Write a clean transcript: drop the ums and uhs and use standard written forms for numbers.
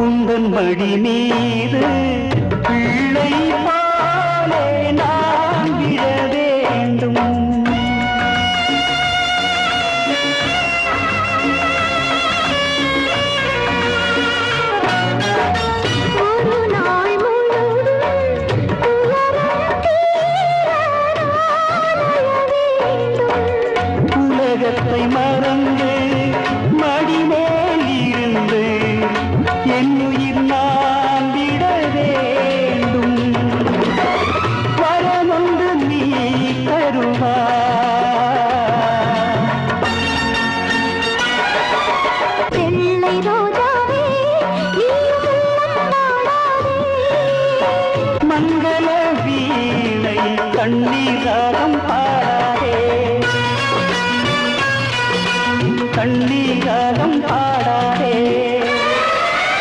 உந்தன் மடி மீது பிள்ளை பாலே நான் விழ வேண்டும். உலகத்தை மறந்து மடிமேல் இருந்து என் உயிர் நான் விட வேண்டும். வரமொன்று நீ தருவா. வெள்ளை ரோஜாவே மங்கள வீணை கண்ணீராகம் பாடாதே, கண்ணீராகம் பாடாதே.